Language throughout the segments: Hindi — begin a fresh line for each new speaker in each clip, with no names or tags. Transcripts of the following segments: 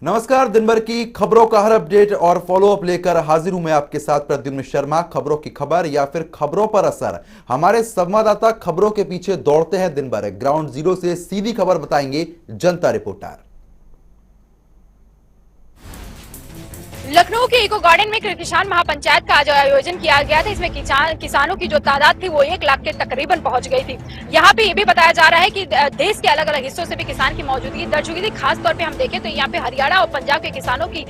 नमस्कार। दिन भर की खबरों का हर अपडेट और फॉलो अप लेकर हाजिर हूं मैं आपके साथ प्रद्युम्न शर्मा। खबरों की खबर या फिर खबरों पर असर, हमारे संवाददाता खबरों के पीछे दौड़ते हैं दिन भर। ग्राउंड जीरो से सीधी खबर बताएंगे जनता रिपोर्टर।
लखनऊ के इको गार्डन में किसान महापंचायत का आज आयोजन किया गया था। इसमें किसानों की जो तादाद थी वो 1 लाख के तकरीबन पहुंच गई थी। यहाँ पे ये भी बताया जा रहा है कि देश के अलग अलग हिस्सों से भी किसान की मौजूदगी दर्ज हुई थी। खास तौर पे हम देखें तो यहाँ पे हरियाणा और पंजाब के किसानों की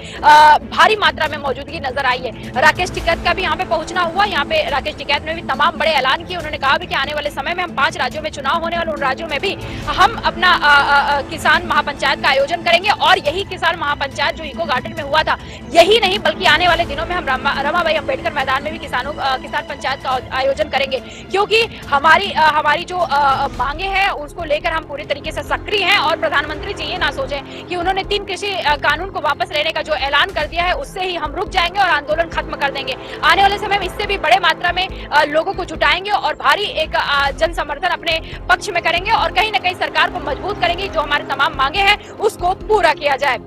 भारी मात्रा में मौजूदगी नजर आई है। राकेश टिकैत का भी यहाँ पे पहुंचना हुआ। यहाँ पे राकेश टिकैत ने भी तमाम बड़े ऐलान किए। उन्होंने कहा भी कि आने वाले समय में हम 5 राज्यों में चुनाव होने वाले, उन राज्यों में भी हम अपना किसान महापंचायत का आयोजन करेंगे। और यही किसान महापंचायत जो इको गार्डन में हुआ था, यही नहीं बल्कि आने वाले दिनों में हम रमाबाई अंबेडकर मैदान में भी किसान पंचायत का आयोजन करेंगे, क्योंकि हमारी जो मांगे हैं उसको लेकर हम पूरी तरीके से सक्रिय हैं। और प्रधानमंत्री जी ये ना सोचें कि उन्होंने 3 कृषि कानून को वापस लेने का जो ऐलान कर दिया है उससे ही हम रुक जाएंगे और आंदोलन खत्म कर देंगे। आने वाले समय में इससे भी बड़े मात्रा में लोगों को जुटाएंगे और भारी एक जन समर्थन अपने पक्ष में करेंगे और कहीं ना कहीं सरकार को मजबूत करेंगे। जो हमारे तमाम मांगे हैं उसको पूरा किया जाए।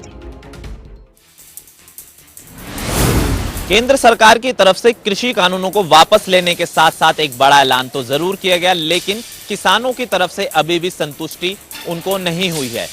केंद्र सरकार की तरफ से कृषि कानूनों को वापस लेने के साथ साथ एक बड़ा ऐलान तो जरूर किया गया, लेकिन किसानों की तरफ से अभी भी संतुष्टि उनको नहीं हुई है।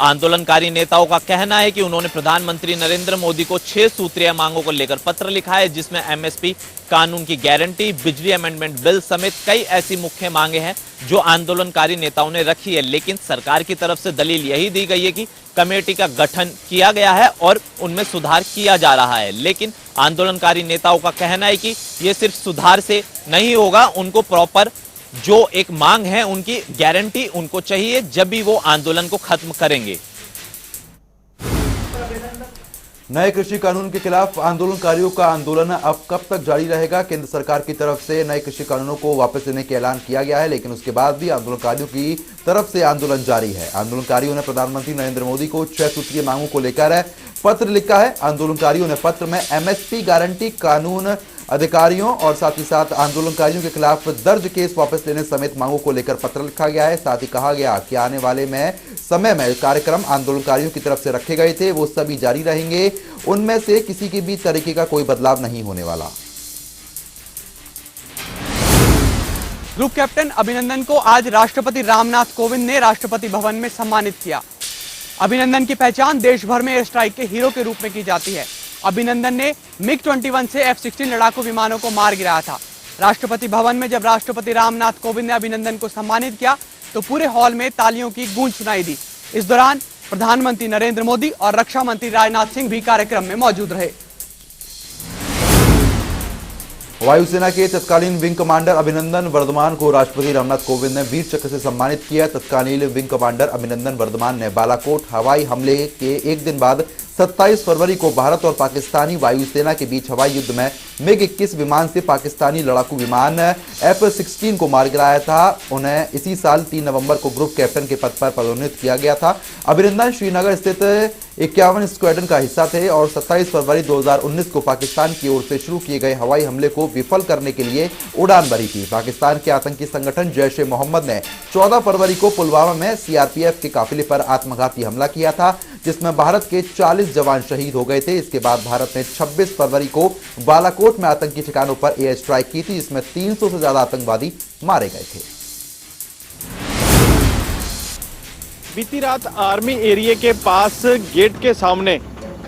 आंदोलनकारी नेताओं का कहना है कि उन्होंने प्रधानमंत्री नरेंद्र मोदी को 6 सूत्रीय मांगों को लेकर पत्र लिखा है, जिसमें एमएसपी कानून की गारंटी, बिजली अमेंडमेंट बिल समेत कई ऐसी मुख्य मांगे हैं जो आंदोलनकारी नेताओं ने रखी है। लेकिन सरकार की तरफ से दलील यही दी गई है कि कमेटी का गठन किया गया है और उनमें सुधार किया जा रहा है। लेकिन आंदोलनकारी नेताओं का कहना है कि यह सिर्फ सुधार से नहीं होगा, उनको प्रॉपर जो एक मांग है उनकी गारंटी उनको चाहिए, जब भी वो आंदोलन को खत्म करेंगे।
नए कृषि कानून के खिलाफ आंदोलनकारियों का आंदोलन अब कब तक जारी रहेगा? केंद्र सरकार की तरफ से नए कृषि कानूनों को वापस लेने का ऐलान किया गया है, लेकिन उसके बाद भी आंदोलनकारियों की तरफ से आंदोलन जारी है। आंदोलनकारियों ने प्रधानमंत्री नरेंद्र मोदी को 6 सूत्रीय मांगों को लेकर पत्र लिखा है। आंदोलनकारियों ने पत्र में एमएसपी गारंटी, कानून अधिकारियों और साथ ही साथ आंदोलनकारियों के खिलाफ दर्ज केस वापस लेने समेत मांगों को लेकर पत्र लिखा गया है। साथ ही कहा गया कि आने वाले समय में कार्यक्रम आंदोलनकारियों की तरफ से रखे गए थे वो सभी जारी रहेंगे, उनमें से किसी की भी तरीके का कोई बदलाव नहीं होने वाला।
ग्रुप कैप्टन अभिनंदन को आज राष्ट्रपति रामनाथ कोविंद ने राष्ट्रपति भवन में सम्मानित किया। अभिनंदन की पहचान देश भर में एयर स्ट्राइक के हीरो के रूप में की जाती है। अभिनंदन ने मिग-21 से F-16 लड़ाकू विमानों को मार गिराया था। राष्ट्रपति भवन में जब राष्ट्रपति रामनाथ कोविंद ने अभिनंदन को सम्मानित किया तो पूरे हॉल में तालियों की गूंज सुनाई दी। इस दौरान प्रधानमंत्री नरेंद्र मोदी और रक्षा मंत्री राजनाथ सिंह भी कार्यक्रम में मौजूद रहे।
वायुसेना के तत्कालीन विंग कमांडर अभिनंदन वर्धमान को राष्ट्रपति रामनाथ कोविंद ने वीर चक्र से सम्मानित किया। तत्कालीन विंग कमांडर अभिनंदन वर्धमान ने बालाकोट हवाई हमले के एक दिन बाद 27 फरवरी को भारत और पाकिस्तानी वायुसेना के बीच हवाई युद्ध में मिग-21 विमान से पाकिस्तानी लड़ाकू विमान F-16 को मार गिराया था। उन्हें इसी साल 3 नवंबर को ग्रुप कैप्टन के पद पर पदोन्नत किया गया था। अभिनंदन श्रीनगर स्थित 51 स्क्वाड्रन का हिस्सा थे और 27 फरवरी 2019 को पाकिस्तान की ओर से शुरू किए गए हवाई हमले को विफल करने के लिए उड़ान भरी थी। पाकिस्तान के आतंकी संगठन जैश ए मोहम्मद ने 14 फरवरी को पुलवामा में सीआरपीएफ के काफिले पर आत्मघाती हमला किया था, जिसमें भारत के 40 जवान शहीद हो गए थे। इसके बाद भारत ने 26 फरवरी को बालाकोट में आतंकी ठिकानों पर एयर स्ट्राइक की थी, जिसमें 300 से ज्यादा आतंकवादी मारे गए थे।
बीती रात आर्मी एरिया के पास गेट के सामने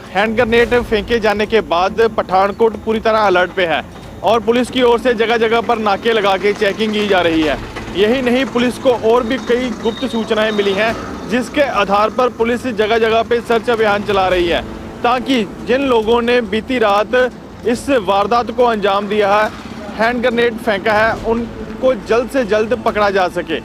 हैंड ग्रेनेड फेंके जाने के बाद पठानकोट पूरी तरह अलर्ट पे है और पुलिस की ओर से जगह जगह पर नाके लगा के चेकिंग की जा रही है। यही नहीं, पुलिस को और भी कई गुप्त सूचनाएं मिली हैं, जिसके आधार पर पुलिस जगह जगह पे सर्च अभियान चला रही है, ताकि जिन लोगों ने बीती रात इस वारदात को अंजाम दिया है, हैंड ग्रेनेड फेंका है, उनको जल्द से जल्द पकड़ा जा सके।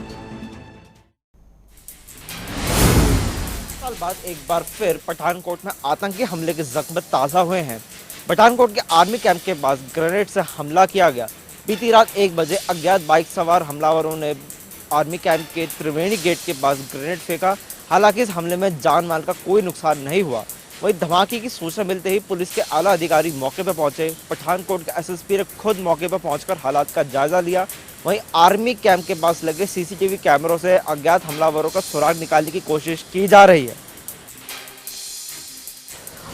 साल बाद एक बार फिर पठानकोट में आतंकी हमले के जख्म ताज़ा हुए हैं। पठानकोट के आर्मी कैंप के पास ग्रेनेड से हमला किया गया। बीती रात 1 बजे अज्ञात बाइक सवार हमलावरों ने आर्मी कैंप के त्रिवेणी गेट के पास ग्रेनेड फेंका। हालांकि इस हमले में जान माल का कोई नुकसान नहीं हुआ। वहीं धमाके की सूचना मिलते ही पुलिस के आला अधिकारी मौके पर पहुंचे। पठानकोट के एसएसपी ने खुद मौके पर पहुंचकर हालात का जायजा लिया। वहीं आर्मी कैंप के पास लगे सीसीटीवी कैमरों से अज्ञात हमलावरों का सुराग निकालने की कोशिश की जा रही है।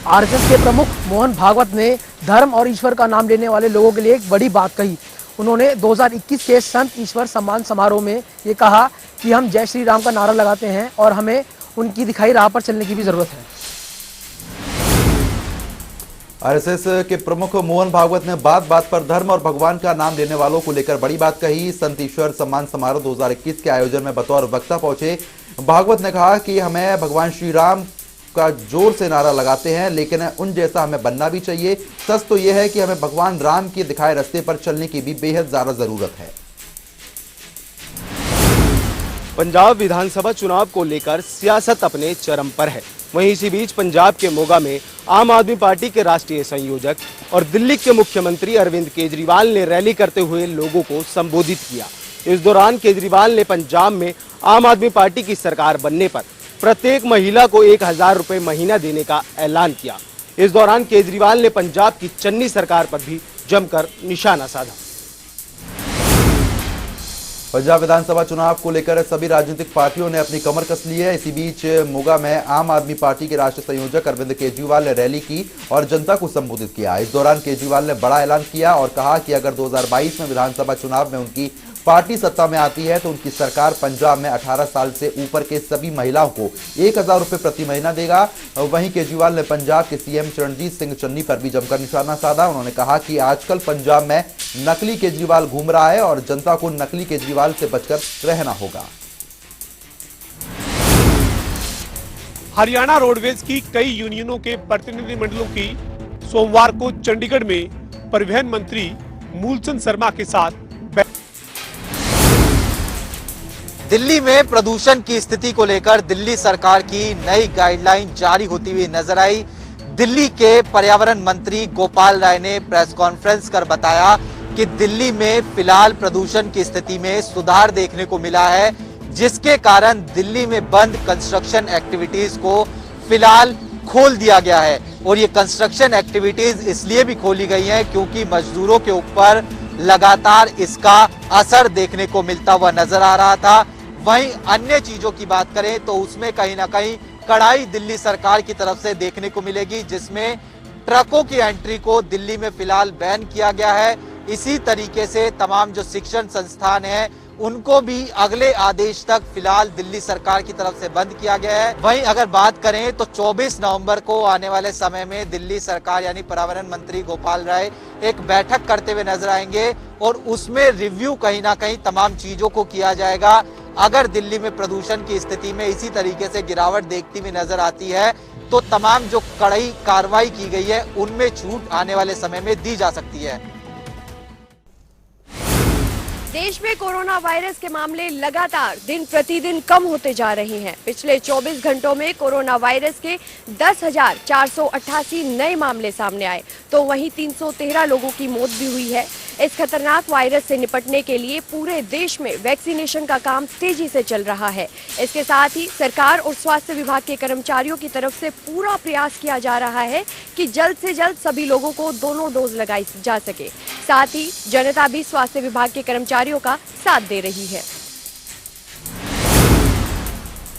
आरएसएस के प्रमुख मोहन भागवत ने धर्म और ईश्वर का नाम लेने वाले लोगों के लिए एक बड़ी बात कही। उन्होंने 2021 के संत ईश्वर सम्मान समारोह में ये कहा कि हम जय श्री राम का नारा लगाते हैं और हमें उनकी दिखाई राह पर चलने की भी जरूरत है।
आरएसएस के प्रमुख मोहन भागवत ने बात बात पर धर्म और भगवान का नाम लेने वालों को लेकर बड़ी बात कही। संत ईश्वर सम्मान समारोह 2021 के आयोजन में बतौर वक्ता पहुंचे भागवत ने कहा कि हमें भगवान श्री राम का जोर से नारा लगाते हैं, लेकिन उन जैसा हमें बनना भी चाहिए। सच तो यह है कि हमें भगवान राम के दिखाए रास्ते पर चलने की भी बेहद ज्यादा जरूरत है।
पंजाब विधानसभा चुनाव को लेकर सियासत अपने चरम पर है। वहीं इसी बीच पंजाब के मोगा में आम आदमी पार्टी के राष्ट्रीय संयोजक और दिल्ली के मुख्यमंत्री अरविंद केजरीवाल ने रैली करते हुए लोगों को संबोधित किया। इस दौरान केजरीवाल ने पंजाब में आम आदमी पार्टी की सरकार बनने पर प्रत्येक महिला को 1000 रुपए महीना देने का ऐलान किया। इस दौरान केजरीवाल ने पंजाब की चन्नी सरकार पर भी जमकर निशाना साधा।
पंजाब विधानसभा चुनाव को लेकर सभी राजनीतिक पार्टियों ने अपनी कमर कस ली है। इसी बीच मोगा में आम आदमी पार्टी के राष्ट्रीय संयोजक अरविंद केजरीवाल ने रैली की और जनता को संबोधित किया। इस दौरान केजरीवाल ने बड़ा ऐलान किया और कहा कि अगर 2022 में विधानसभा चुनाव में उनकी पार्टी सत्ता में आती है तो उनकी सरकार पंजाब में 18 साल से ऊपर के सभी महिलाओं को 1000 रुपए प्रति महीना देगा। वहीं केजरीवाल ने पंजाब के सीएम चरणजीत सिंह चन्नी पर भी जमकर निशाना साधा। उन्होंने कहा कि आजकल पंजाब में नकली केजरीवाल घूम रहा है और जनता को नकली केजरीवाल से बचकर रहना होगा।
हरियाणा रोडवेज की कई यूनियनों के प्रतिनिधिमंडलों की सोमवार को चंडीगढ़ में परिवहन मंत्री मूलचंद शर्मा के साथ
दिल्ली में प्रदूषण की स्थिति को लेकर दिल्ली सरकार की नई गाइडलाइन जारी होती हुई नजर आई। दिल्ली के पर्यावरण मंत्री गोपाल राय ने प्रेस कॉन्फ्रेंस कर बताया कि दिल्ली में फिलहाल प्रदूषण की स्थिति में सुधार देखने को मिला है, जिसके कारण दिल्ली में बंद कंस्ट्रक्शन एक्टिविटीज को फिलहाल खोल दिया गया है। और ये कंस्ट्रक्शन एक्टिविटीज इसलिए भी खोली गई हैं क्योंकि मजदूरों के ऊपर लगातार इसका असर देखने को मिलता हुआ नजर आ रहा था। वहीं अन्य चीजों की बात करें तो उसमें कहीं ना कहीं कड़ाई दिल्ली सरकार की तरफ से देखने को मिलेगी, जिसमें ट्रकों की एंट्री को दिल्ली में फिलहाल बैन किया गया है। इसी तरीके से तमाम जो शिक्षण संस्थान हैं उनको भी अगले आदेश तक फिलहाल दिल्ली सरकार की तरफ से बंद किया गया है। वहीं अगर बात करें तो 24 नवंबर को आने वाले समय में दिल्ली सरकार यानी पर्यावरण मंत्री गोपाल राय एक बैठक करते हुए नजर आएंगे और उसमें रिव्यू कहीं ना कहीं तमाम चीजों को किया जाएगा। अगर दिल्ली में प्रदूषण की स्थिति में इसी तरीके से गिरावट देखती हुई नजर आती है तो तमाम जो कड़ाई कार्रवाई की गई है उनमें छूट आने वाले समय में दी जा सकती है।
देश में कोरोना वायरस के मामले लगातार दिन प्रतिदिन कम होते जा रहे हैं। पिछले 24 घंटों में कोरोना वायरस के 10,488 नए मामले सामने आए, तो वहीं 313 लोगों की मौत भी हुई है। इस खतरनाक वायरस से निपटने के लिए पूरे देश में वैक्सीनेशन का काम तेजी से चल रहा है। इसके साथ ही सरकार और स्वास्थ्य विभाग के कर्मचारियों की तरफ से पूरा प्रयास किया जा रहा है कि जल्द से जल्द सभी लोगों को दोनों डोज लगाई जा सके। साथ ही जनता भी स्वास्थ्य विभाग के कर्मचारियों का साथ दे रही है।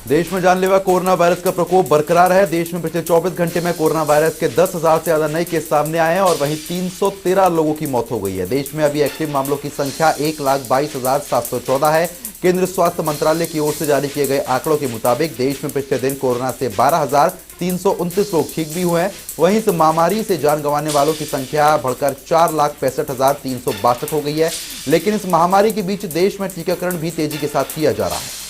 देश में जानलेवा कोरोना वायरस का प्रकोप बरकरार है। देश में पिछले 24 घंटे में कोरोना वायरस के 10,000 से ज्यादा नए केस सामने आए हैं और वहीं 313 लोगों की मौत हो गई है। देश में अभी एक्टिव मामलों की संख्या 1,22,714 है। केंद्रीय स्वास्थ्य मंत्रालय की ओर से जारी किए गए आंकड़ों के मुताबिक देश में पिछले दिन कोरोना से 12,329 लोग ठीक भी हुए हैं। वहीं इस महामारी से जान गंवाने वालों की संख्या बढ़कर 4,65,362 हो गई है। लेकिन इस महामारी के बीच देश में टीकाकरण भी तेजी के साथ किया जा रहा है।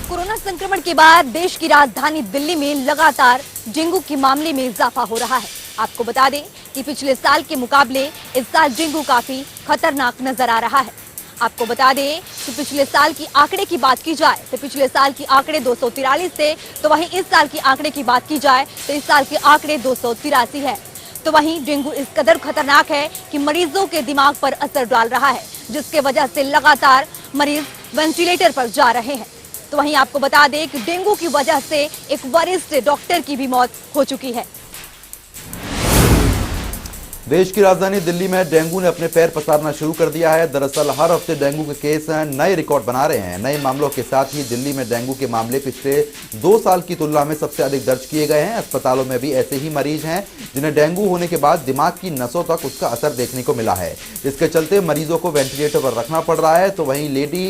कोरोना संक्रमण के बाद देश की राजधानी दिल्ली में लगातार डेंगू के मामले में इजाफा हो रहा है। आपको बता दें कि पिछले साल के मुकाबले इस साल डेंगू काफी खतरनाक नजर आ रहा है। आपको बता दें कि पिछले साल की आंकड़े की बात की जाए तो पिछले साल की आंकड़े 243 थे, तो वहीं इस साल की आंकड़े की बात की जाए तो इस साल के आंकड़े 283 है। तो वहीं डेंगू इस कदर खतरनाक है कि मरीजों के दिमाग पर असर डाल रहा है, जिसके वजह से लगातार मरीज वेंटिलेटर पर जा रहे हैं। तो वहीं आपको बता दें कि डेंगू की वजह से एक वरिष्ठ डॉक्टर की भी मौत हो चुकी है।
देश की राजधानी दिल्ली में डेंगू ने अपने पैर पसारना शुरू कर दिया है। दरअसल हर हफ्ते डेंगू के केस नए रिकॉर्ड बना रहे हैं। नए मामलों के साथ ही दिल्ली में डेंगू के मामले पिछले 2 साल की तुलना में सबसे अधिक दर्ज किए गए हैं। अस्पतालों में भी ऐसे ही मरीज हैं जिन्हें डेंगू होने के बाद दिमाग की नसों तक उसका असर देखने को मिला है। इसके चलते मरीजों को वेंटिलेटर पर रखना पड़ रहा है। तो वहीं लेडी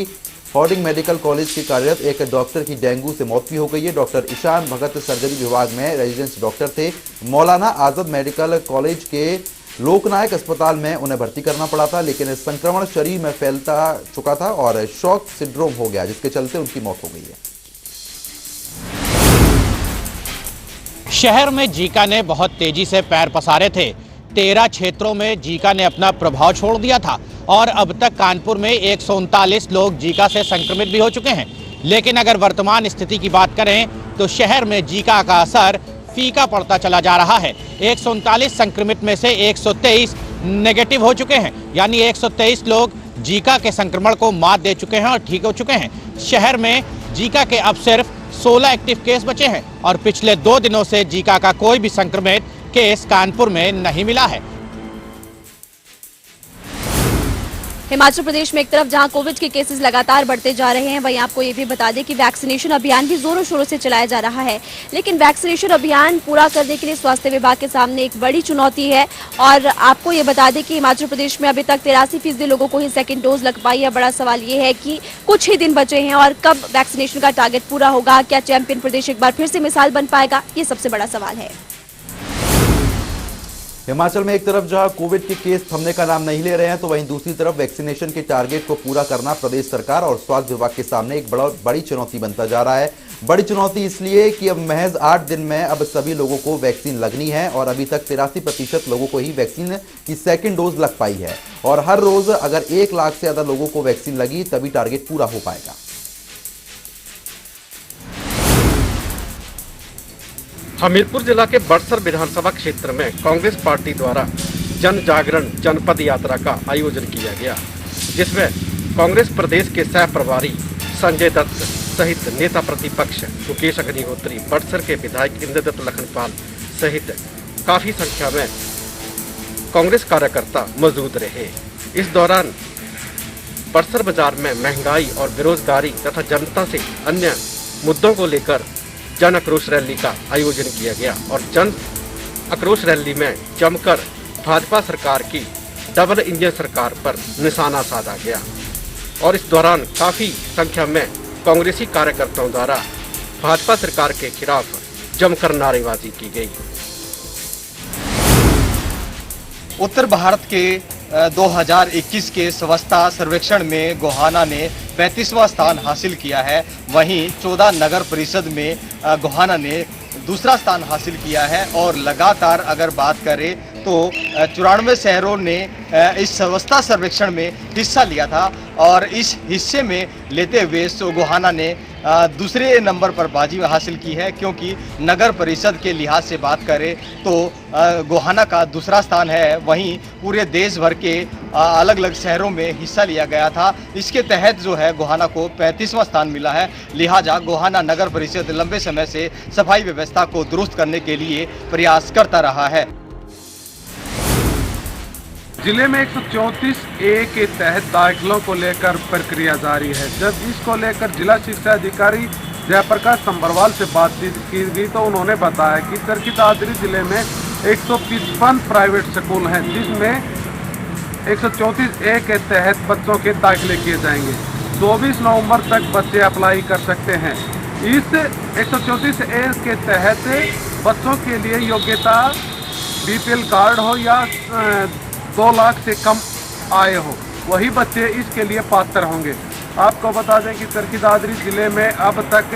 हार्डिंग मेडिकल कॉलेज के कार्यरत एक डॉक्टर की डेंगू से मौत भी हो गई है। डॉक्टर ईशान भगत सर्जरी विभाग में रेजिडेंस डॉक्टर थे। मौलाना आजम मेडिकल कॉलेज के लोकनायक अस्पताल में उन्हें भर्ती करना पड़ा था, लेकिन संक्रमण शरीर में फैलता चुका था और शॉक सिंड्रोम हो गया, जिसके चलते उनकी मौत हो गई है।
शहर में जीका ने बहुत तेजी से पैर पसारे थे। 13 क्षेत्रों में जीका ने अपना प्रभाव छोड़ दिया था और अब तक कानपुर में 139 लोग जीका से संक्रमित भी हो चुके हैं। लेकिन अगर वर्तमान स्थिति की बात करें तो शहर में जीका का असर फीका पड़ता चला जा रहा है। 139 संक्रमित में से 123 नेगेटिव हो चुके हैं, यानी 123 लोग जीका के संक्रमण को मात दे चुके हैं और ठीक हो चुके हैं। शहर में जीका के अब सिर्फ 16 एक्टिव केस बचे हैं और पिछले 2 दिनों से जीका का कोई भी संक्रमित केस कानपुर में नहीं मिला है।
हिमाचल प्रदेश में एक तरफ जहां कोविड के केसेस लगातार बढ़ते जा रहे हैं, वहीं आपको ये भी बता दें कि वैक्सीनेशन अभियान भी जोरों शोरों से चलाया जा रहा है। लेकिन वैक्सीनेशन अभियान पूरा करने के लिए स्वास्थ्य विभाग के सामने एक बड़ी चुनौती है और आपको ये बता दें कि हिमाचल प्रदेश में अभी तक 83% लोगों को ही सेकेंड डोज लग पाई है। बड़ा सवाल ये है कि कुछ ही दिन बचे हैं और कब वैक्सीनेशन का टारगेट पूरा होगा। क्या चैंपियन प्रदेश एक बार फिर से मिसाल बन पाएगा, ये सबसे बड़ा सवाल है।
हिमाचल में एक तरफ जहां कोविड के केस थमने का नाम नहीं ले रहे हैं, तो वहीं दूसरी तरफ वैक्सीनेशन के टारगेट को पूरा करना प्रदेश सरकार और स्वास्थ्य विभाग के सामने एक बड़ी चुनौती बनता जा रहा है। बड़ी चुनौती इसलिए कि अब महज 8 दिन में अब सभी लोगों को वैक्सीन लगनी है और अभी तक 83% लोगों को ही वैक्सीन की सेकेंड डोज लग पाई है और हर रोज अगर 1 लाख से ज्यादा लोगों को वैक्सीन लगी तभी टारगेट पूरा हो पाएगा।
हमीरपुर जिला के बड़सर विधानसभा क्षेत्र में कांग्रेस पार्टी द्वारा जन जागरण जनपद यात्रा का आयोजन किया गया, जिसमें कांग्रेस प्रदेश के सह प्रभारी संजय दत्त सहित नेता प्रतिपक्ष मुकेश अग्निहोत्री, बड़सर के विधायक इंद्रदत्त लखनपाल सहित काफी संख्या में कांग्रेस कार्यकर्ता मौजूद रहे। इस दौरान बड़सर बाजार में महंगाई और बेरोजगारी तथा जनता से अन्य मुद्दों को लेकर जन आक्रोश रैली का आयोजन किया गया और जन आक्रोश रैली में जमकर भाजपा सरकार की डबल इंजन सरकार पर निशाना साधा गया और इस दौरान काफी संख्या में कांग्रेसी कार्यकर्ताओं द्वारा भाजपा सरकार के खिलाफ जमकर नारेबाजी की गई।
उत्तर भारत के 2021 के स्वच्छता सर्वेक्षण में गोहाना ने 35वां स्थान हासिल किया है। वहीं 14 नगर परिषद में गोहाना ने दूसरा स्थान हासिल किया है और लगातार अगर बात करें तो 94 शहरों ने इस स्वच्छता सर्वेक्षण में हिस्सा लिया था और इस हिस्से में लेते हुए गोहाना ने दूसरे नंबर पर बाजी हासिल की है, क्योंकि नगर परिषद के लिहाज से बात करें तो गोहाना का दूसरा स्थान है। वहीं पूरे देश भर के अलग अलग शहरों में हिस्सा लिया गया था। इसके तहत जो है गोहाना को 35वां स्थान मिला है। लिहाजा गोहाना नगर परिषद लंबे समय से सफाई व्यवस्था को दुरुस्त करने के लिए प्रयास करता रहा है।
जिले में 134A के तहत दाखिलों को लेकर प्रक्रिया जारी है। जब इसको लेकर जिला शिक्षा अधिकारी जयप्रकाश संबरवाल से बातचीत की गई तो उन्होंने बताया कि चरखी दादरी जिले में 155 प्राइवेट स्कूल हैं, जिसमें 134A के तहत बच्चों के दाखिले किए जाएंगे। 24 नवंबर तक बच्चे अप्लाई कर सकते हैं। इस 134A के तहत बच्चों के लिए योग्यता BPL कार्ड हो या 2 लाख से कम आय हो, वही बच्चे इसके लिए पात्र होंगे। आपको बता दें कि चरखी दादरी जिले में अब तक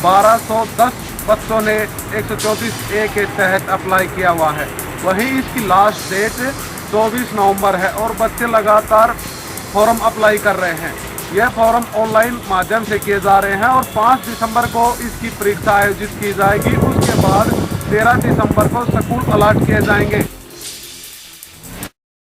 1210 बच्चों ने 134A के तहत अप्लाई किया हुआ है। वहीं इसकी लास्ट डेट 24 नवंबर है और बच्चे लगातार फॉर्म अप्लाई कर रहे हैं। यह फॉर्म ऑनलाइन माध्यम से किए जा रहे हैं और 5 दिसंबर को इसकी परीक्षा आयोजित की जाएगी। उसके बाद 13 दिसंबर को स्कूल अलॉट किए जाएंगे।